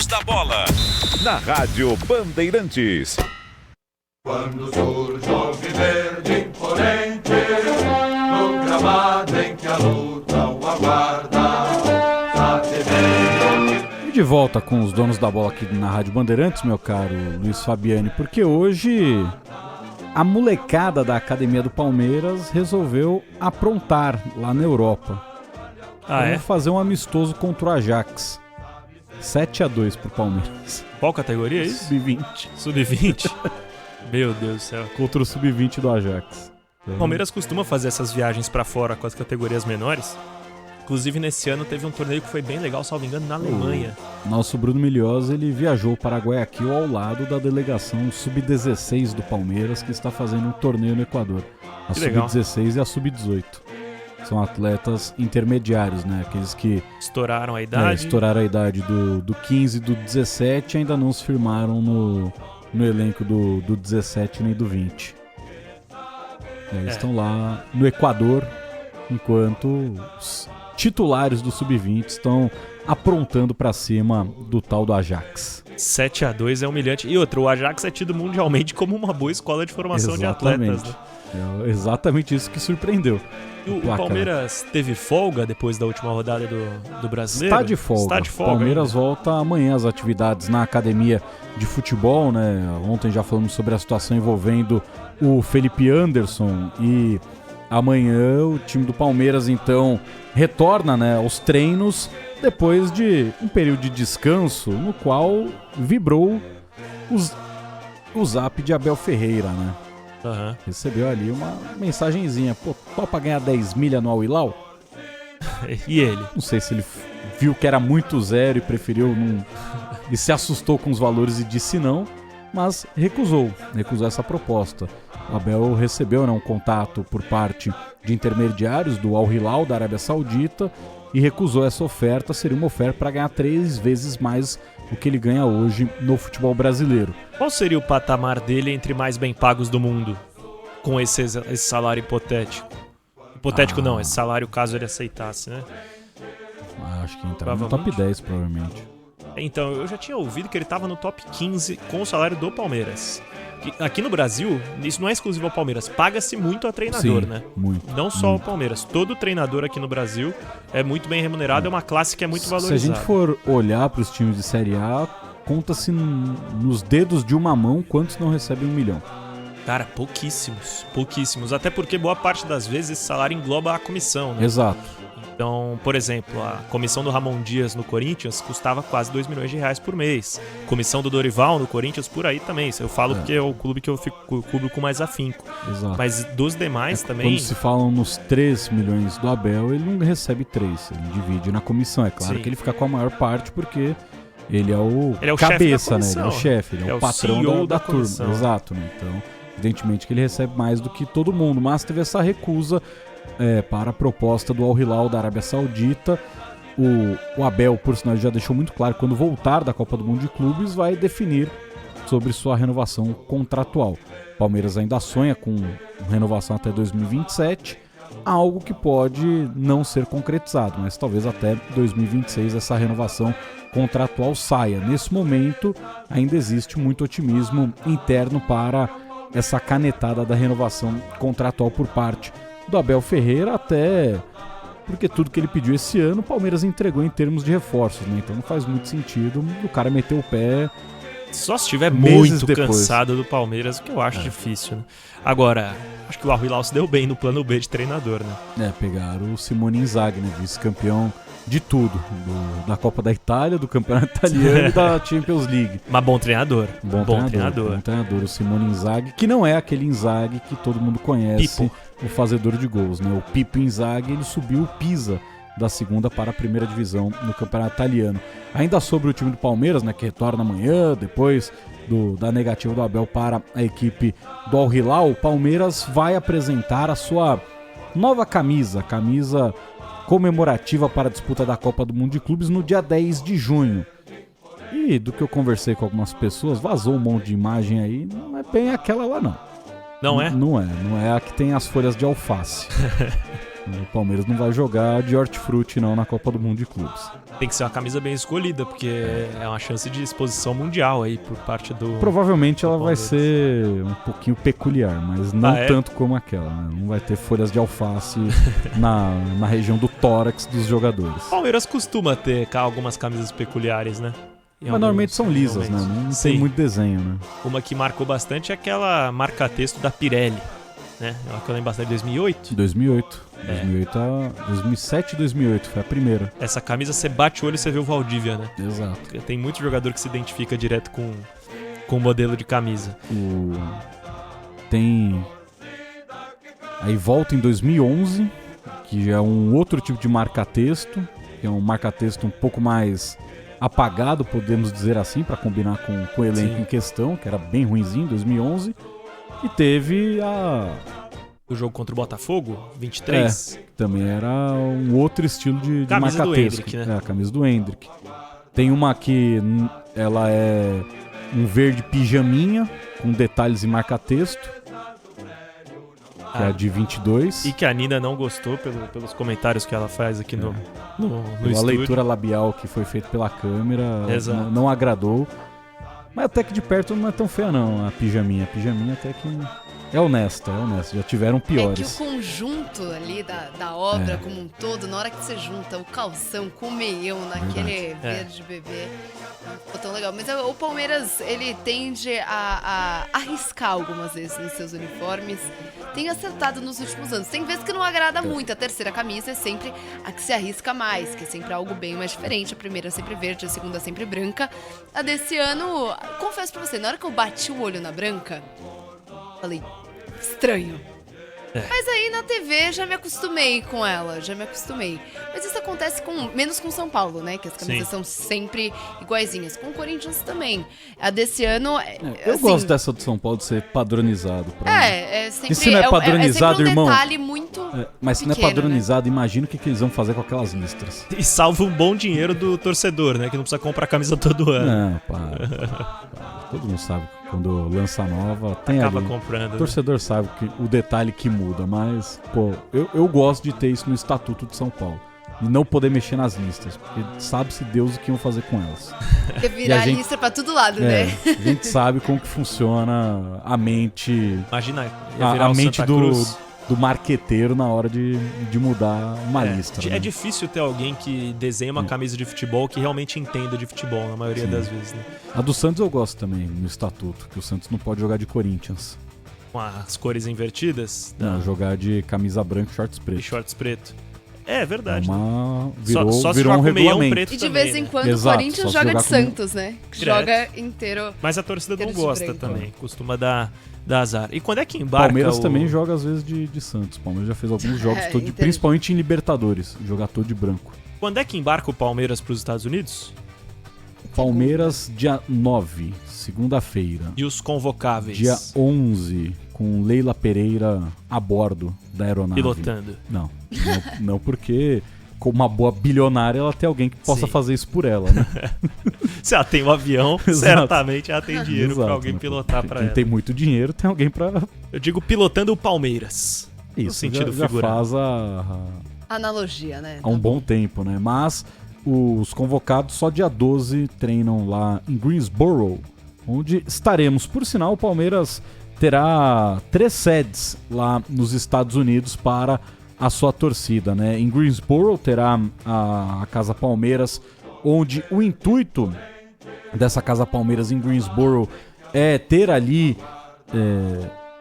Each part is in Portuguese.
Donos da Bola, na Rádio Bandeirantes. Quando surge o alviverde imponente, no gramado em que a luta o aguarda, E de volta com os Donos da Bola aqui na Rádio Bandeirantes, meu caro Luiz Fabiani, porque hoje a molecada da Academia do Palmeiras resolveu aprontar lá na Europa. Vamos fazer um amistoso contra o Ajax. 7-2 pro Palmeiras. Qual categoria é isso? Sub-20. Sub-20? Meu Deus do céu. Contra o Sub-20 do Ajax. O Palmeiras costuma fazer essas viagens pra fora com as categorias menores. Inclusive, nesse ano teve um torneio que foi bem legal, salvo engano, na Alemanha. Nosso Bruno Milhosa, ele viajou para Guayaquil ao lado da delegação Sub-16 do Palmeiras, que está fazendo um torneio no Equador. A Sub-16 e a Sub-18. São atletas intermediários, né? Aqueles que estouraram a idade. Do 15 e do 17 ainda não se firmaram no elenco do 17 nem do 20. E aí estão lá no Equador, enquanto os titulares do Sub-20 estão aprontando pra cima do tal do Ajax. 7-2 é humilhante. E outro, o Ajax é tido mundialmente como uma boa escola de formação de atletas. Né? É exatamente isso que surpreendeu. O Palmeiras teve folga depois da última rodada do Brasileiro? Está de folga. O Palmeiras volta amanhã às atividades na academia de futebol, né? Ontem já falamos sobre a situação envolvendo o Felipe Anderson e amanhã o time do Palmeiras então retorna, né, aos treinos depois de um período de descanso no qual vibrou o zap de Abel Ferreira, né? Uhum. Recebeu ali uma mensagenzinha. Pô, topa ganhar 10 milha no Al-Hilal? E ele? Não sei se ele viu que era muito zero e preferiu não... E se assustou com os valores e disse não, mas recusou essa proposta. O Abel recebeu, né, um contato por parte de intermediários do Al-Hilal da Arábia Saudita e recusou essa oferta. Seria uma oferta para ganhar 3 vezes mais o que ele ganha hoje no futebol brasileiro. Qual seria o patamar dele entre mais bem pagos do mundo com esse salário hipotético? Hipotético não, esse salário caso ele aceitasse, né? Acho que entrava no top 10 provavelmente. Então, eu já tinha ouvido que ele estava no top 15 com o salário do Palmeiras. Aqui no Brasil, isso não é exclusivo ao Palmeiras, paga-se muito a treinador, né? Muito. Não só ao Palmeiras. Todo treinador aqui no Brasil é muito bem remunerado, é uma classe que é muito valorizada. Se a gente for olhar para os times de Série A, conta-se nos dedos de uma mão quantos não recebem 1 milhão. Cara, pouquíssimos. Até porque boa parte das vezes esse salário engloba a comissão, né? Exato. Então, por exemplo, a comissão do Ramon Dias no Corinthians custava quase 2 milhões de reais por mês. Comissão do Dorival no Corinthians por aí também. Eu falo porque é o clube que eu cubro com mais afinco. Exato. Mas dos demais também... Quando se falam nos 3 milhões do Abel, ele não recebe 3. Ele divide na comissão. É claro que ele fica com a maior parte porque ele é o cabeça, né? Ele é o chefe, ele é o patrão CEO da turma. Exato, né? Então, evidentemente que ele recebe mais do que todo mundo. Mas teve essa recusa para a proposta do Al-Hilal da Arábia Saudita. O Abel, por sinal, já deixou muito claro que quando voltar da Copa do Mundo de Clubes vai definir sobre sua renovação contratual. O Palmeiras ainda sonha com renovação até 2027, algo que pode não ser concretizado, mas talvez até 2026 essa renovação contratual saia. Nesse momento ainda existe muito otimismo interno para essa canetada da renovação contratual por parte do Abel Ferreira, até porque tudo que ele pediu esse ano o Palmeiras entregou em termos de reforços, né? Então não faz muito sentido o cara meter o pé só se estiver muito cansado do Palmeiras, o que eu acho difícil, né? Agora, acho que o Al-Hilal se deu bem no plano B de treinador, né? Pegaram o Simone Inzaghi, né? Vice-campeão de tudo, da Copa da Itália, do Campeonato Italiano e da Champions League. Mas bom treinador. Bom treinador, o Simone Inzaghi, que não é aquele Inzaghi que todo mundo conhece, Pipo. O fazedor de gols, né? O Pipo Inzaghi, ele subiu o Pisa da segunda para a primeira divisão no Campeonato Italiano. Ainda sobre o time do Palmeiras, né, que retorna amanhã, depois da negativa do Abel para a equipe do Al-Hilal, o Palmeiras vai apresentar a sua nova camisa comemorativa para a disputa da Copa do Mundo de Clubes no dia 10 de junho. E do que eu conversei com algumas pessoas, vazou um monte de imagem aí, não é bem aquela lá não. Não é? Não é a que tem as folhas de alface. O Palmeiras não vai jogar de hortifruti não na Copa do Mundo de Clubes. Tem que ser uma camisa bem escolhida, porque é uma chance de exposição mundial aí por parte do... Provavelmente ela vai Palmeiras. ser um pouquinho peculiar, mas não é? tanto como aquela, né? Não vai ter folhas de alface na região do tórax dos jogadores. O Palmeiras costuma ter algumas camisas peculiares, né? Mas normalmente são lisas, né? Não Sim. tem muito desenho, né? Uma que marcou bastante é aquela marca-texto da Pirelli, né? É uma que eu lembro bastante, 2008. 2008. 2007 e 2008 foi a primeira. Essa camisa, você bate o olho e você vê o Valdívia, né? Exato. Tem muito jogador que se identifica direto com o modelo de camisa. Tem... Aí volta em 2011, que já é um outro tipo de marca-texto, que é um marca-texto um pouco mais apagado, podemos dizer assim, para combinar com o elenco Sim. em questão, que era bem ruinzinho em 2011. E teve O jogo contra o Botafogo, 23. que também era um outro estilo de Camisa do marca-texto. Endrick, né? É, a camisa do Endrick. Tem uma que ela é um verde pijaminha, com detalhes em marca-texto, que é a de 22. E que a Nina não gostou pelos comentários que ela faz aqui no A estúdio. leitura labial que foi feita pela câmera Exato. não agradou. Mas até que de perto não é tão feia não, a pijaminha. A pijaminha até que é honesta. Já tiveram É que o piores. conjunto ali da obra como um todo, na hora que você junta o calção com o meião naquele verde bebê, não ficou tão legal. Mas o Palmeiras, ele tende a arriscar algumas vezes nos seus uniformes. Tem acertado nos últimos anos. Tem vezes que não agrada muito. A terceira camisa é sempre a que se arrisca mais, que é sempre algo bem mais diferente. A primeira é sempre verde, a segunda é sempre branca. A desse ano, confesso pra você, na hora que eu bati o olho na branca, falei, estranho. Mas aí na TV já me acostumei com ela, Mas isso acontece menos com São Paulo, né? Que as camisas Sim. são sempre iguaizinhas. Com o Corinthians também. A desse ano... Eu assim, gosto dessa de São Paulo de ser padronizado. É sempre... E se não é padronizado, sempre um irmão? detalhe muito Mas se não é pequeno, padronizado, imagina o que eles vão fazer com aquelas listras. E salva um bom dinheiro do torcedor, né? Que não precisa comprar camisa todo ano. Não, para. Todo mundo sabe que quando lança nova, tem Acaba ali. comprando. O torcedor sabe que o detalhe que muda, mas, pô, eu gosto de ter isso no Estatuto de São Paulo. E não poder mexer nas listas, porque sabe-se Deus o que iam fazer com elas. Quer virar E a gente- lista pra todo lado, É, né? a gente sabe como que funciona a mente, Imagina, ia virar a o mente Santa Cruz. do marqueteiro na hora de mudar uma lista. É né? difícil ter alguém que desenhe uma camisa de futebol que realmente entenda de futebol, na maioria das vezes, né? A do Santos eu gosto também, no Estatuto, que o Santos não pode jogar de Corinthians. Com as cores invertidas Não, jogar de camisa branca e shorts e preto. shorts preto. É verdade. Virou, só se virou jogar um com meião regulamento. preto E de também, vez em né? quando Exato, o Corinthians só se joga jogar de com- Santos, né? Que Direto. joga inteiro. Mas a torcida não Inteiro de gosta branco. também, costuma dar azar. E quando é que embarca Palmeiras o... também joga às vezes de Santos. Palmeiras já fez alguns jogos, entendi. principalmente em Libertadores, jogar todo de branco. Quando é que embarca o Palmeiras para os Estados Unidos? Palmeiras, dia 9, segunda-feira. E os convocáveis? Dia 11, com Leila Pereira a bordo da aeronave. Pilotando. Não porque, como uma boa bilionária, ela tem alguém que possa Sim. fazer isso por ela, né? Se ela tem um avião, Exato. certamente ela tem dinheiro para Exato, alguém né? pilotar para Quem ela. tem muito dinheiro tem alguém pra... Eu digo pilotando o Palmeiras. No Isso, sentido já figurado. faz Analogia, né? há um bom tempo, né? Mas os convocados só dia 12 treinam lá em Greensboro, onde estaremos. Por sinal, o Palmeiras terá 3 sedes lá nos Estados Unidos para a sua torcida, né? Em Greensboro terá a Casa Palmeiras, onde o intuito dessa Casa Palmeiras em Greensboro é ter ali...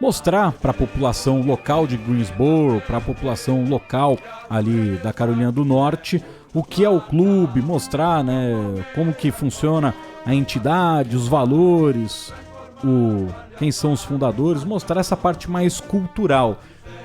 mostrar para a população local de Greensboro, para a população local ali da Carolina do Norte, o que é o clube, mostrar, né, como que funciona a entidade, os valores, quem são os fundadores, mostrar essa parte mais cultural.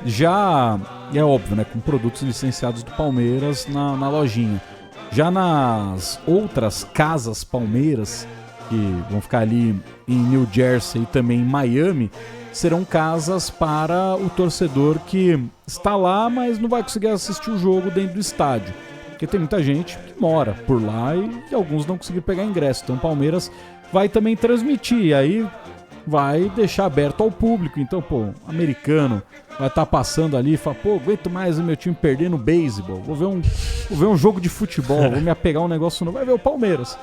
Já é óbvio, né, com produtos licenciados do Palmeiras na lojinha. Já nas outras casas Palmeiras, que vão ficar ali em New Jersey e também em Miami, serão casas para o torcedor que está lá, mas não vai conseguir assistir o jogo dentro do estádio. Porque tem muita gente que mora por lá e alguns não conseguiram pegar ingresso. Então o Palmeiras vai também transmitir. E aí vai deixar aberto ao público. Então, pô, americano vai estar passando ali e fala, pô, aguento mais o meu time perder no beisebol, vou ver um jogo de futebol, vou me apegar a um negócio novo, vai ver o Palmeiras.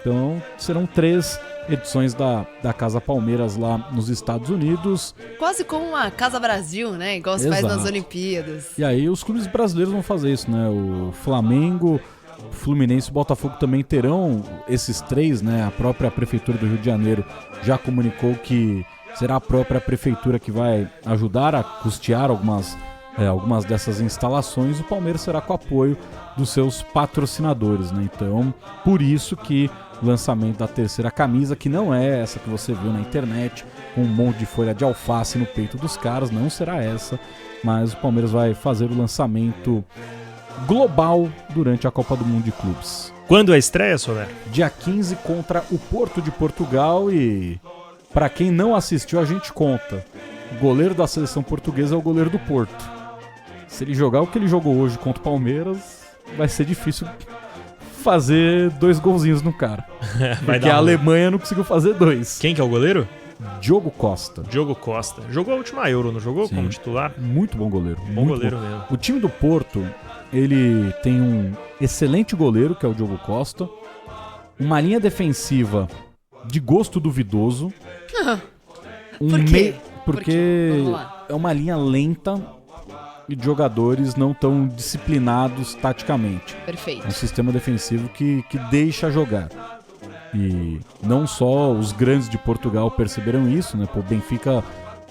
Então, serão 3 edições da Casa Palmeiras lá nos Estados Unidos. Quase como uma Casa Brasil, né? Igual se faz nas Olimpíadas. E aí os clubes brasileiros vão fazer isso, né? O Flamengo, o Fluminense e o Botafogo também terão esses 3, né? A própria Prefeitura do Rio de Janeiro já comunicou que será a própria Prefeitura que vai ajudar a custear algumas dessas instalações. O Palmeiras será com apoio dos seus patrocinadores, né? Então, por isso que o lançamento da terceira camisa, que não é essa que você viu na internet, com um monte de folha de alface no peito dos caras, não será essa, mas o Palmeiras vai fazer o lançamento global durante a Copa do Mundo de Clubes. Quando é a estreia, Soler? Dia 15 contra o Porto de Portugal e, para quem não assistiu, a gente conta. O goleiro da seleção portuguesa é o goleiro do Porto. Se ele jogar o que ele jogou hoje contra o Palmeiras, vai ser difícil fazer 2 golzinhos no cara. Porque a Alemanha não conseguiu fazer 2. Quem que é o goleiro? Diogo Costa. Diogo Costa. Jogou a última Euro, não jogou? Sim. Como titular? Muito bom goleiro. Bom goleiro mesmo. O time do Porto, ele tem um excelente goleiro, que é o Diogo Costa. Uma linha defensiva de gosto duvidoso. Por quê? Porque é uma linha lenta e de jogadores não tão disciplinados taticamente. Perfeito. É um sistema defensivo que deixa jogar. E não só os grandes de Portugal perceberam isso, né? O Benfica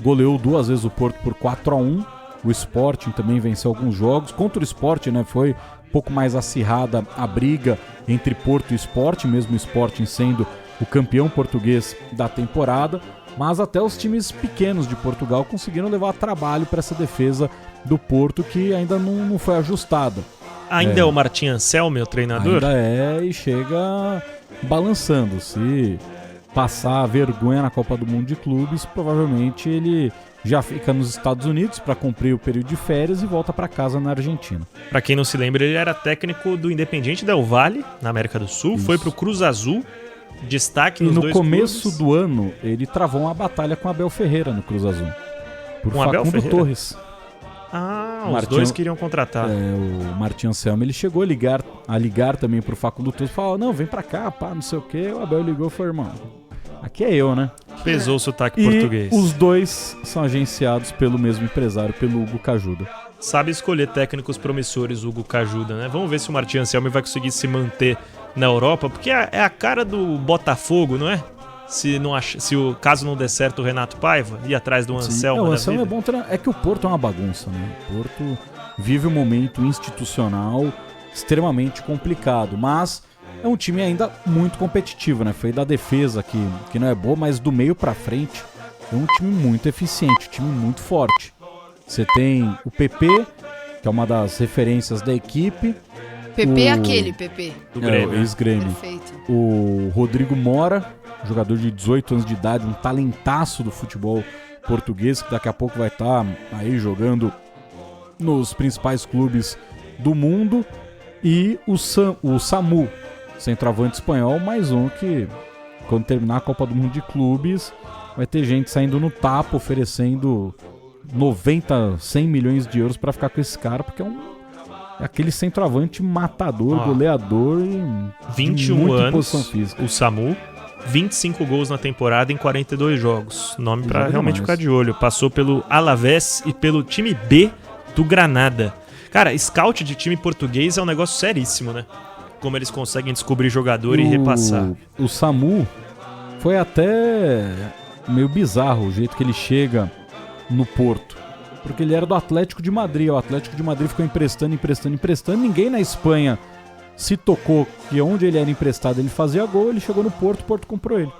goleou 2 vezes o Porto por 4-1. O Sporting também venceu alguns jogos. Contra o Sporting, né? Foi um pouco mais acirrada a briga entre Porto e Sporting, mesmo o Sporting sendo o campeão português da temporada. Mas até os times pequenos de Portugal conseguiram levar trabalho para essa defesa do Porto, que ainda não foi ajustada. Ainda é o Martin Anselmi, o treinador? Ainda é, e chega balançando. Se passar vergonha na Copa do Mundo de Clubes, provavelmente ele já fica nos Estados Unidos para cumprir o período de férias e volta para casa na Argentina. Para quem não se lembra, ele era técnico do Independiente Del Valle, na América do Sul. Isso. Foi pro Cruz Azul. Destaque nos dois clubes. E no começo do ano, ele travou uma batalha com Abel Ferreira no Cruz Azul. Por Facundo Torres. Os dois queriam contratar. O Martin Anselmi, ele chegou a ligar também pro Facundo Torres. Falou, não, vem pra cá, pá, não sei o quê. O Abel ligou e falou, irmão, aqui é eu, né? Pesou o sotaque português. Os dois são agenciados pelo mesmo empresário, pelo Hugo Cajuda. Sabe escolher técnicos promissores, Hugo Cajuda, né? Vamos ver se o Martin Anselmi vai conseguir se manter na Europa, porque é a cara do Botafogo, não é? Se o caso não der certo o Renato Paiva, ir atrás do Anselmo. O Anselmo é bom treinar. É que o Porto é uma bagunça, né? O Porto vive um momento institucional extremamente complicado, mas é um time ainda muito competitivo, né? Foi da defesa que não é boa, mas do meio pra frente é um time muito eficiente, um time muito forte. Você tem o PP, que é uma das referências da equipe. PP é aquele PP. Do Grêmio. Ex-Grêmio. Perfeito. O Rodrigo Mora, jogador de 18 anos de idade, um talentaço do futebol português, que daqui a pouco vai estar aí jogando nos principais clubes do mundo. E o Samu, centroavante espanhol, mais um que, quando terminar a Copa do Mundo de Clubes, vai ter gente saindo no tapa, oferecendo 90, 100 milhões de euros para ficar com esse cara, porque é aquele centroavante matador, goleador e 21 anos, posição física. O Samu, 25 gols na temporada em 42 jogos. Nome para realmente ficar de olho. Passou pelo Alavés e pelo time B do Granada. Cara, scout de time português é um negócio seríssimo, né? Como eles conseguem descobrir jogador e repassar. O Samu foi até meio bizarro o jeito que ele chega no Porto. Porque ele era do Atlético de Madrid. O Atlético de Madrid ficou emprestando. Ninguém na Espanha se tocou que onde ele era emprestado ele fazia gol. Ele chegou no Porto, o Porto comprou ele.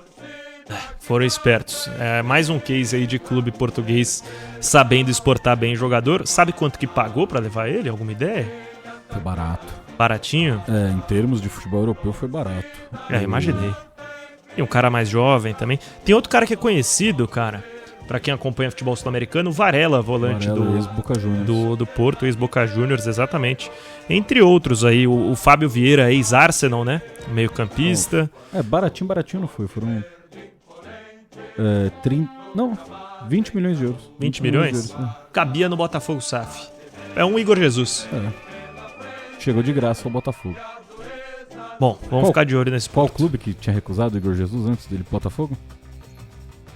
Foram espertos. Mais um case aí de clube português sabendo exportar bem jogador. Sabe quanto que pagou pra levar ele? Alguma ideia? Foi barato. Baratinho? Em termos de futebol europeu foi barato. Imaginei. E um cara mais jovem também. Tem outro cara que é conhecido, cara, pra quem acompanha futebol sul-americano, o Varela, volante do Porto, ex-Boca Juniors, exatamente. Entre outros aí, o Fábio Vieira, ex-Arsenal, né? Meio campista. Baratinho não foi. Foram Não, 20 milhões de euros. 20 milhões? De euros, Cabia no Botafogo SAF. É um Igor Jesus. Chegou de graça ao Botafogo. Bom, vamos ficar de olho nesse Qual ponto. clube que tinha recusado o Igor Jesus antes dele pro Botafogo?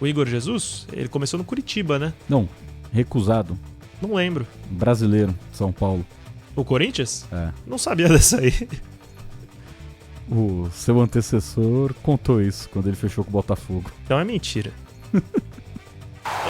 O Igor Jesus, ele começou no Curitiba, né? Não, recusado. Não lembro. Brasileiro, São Paulo. O Corinthians? É. Não sabia dessa aí. O seu antecessor contou isso quando ele fechou com o Botafogo. Então é mentira.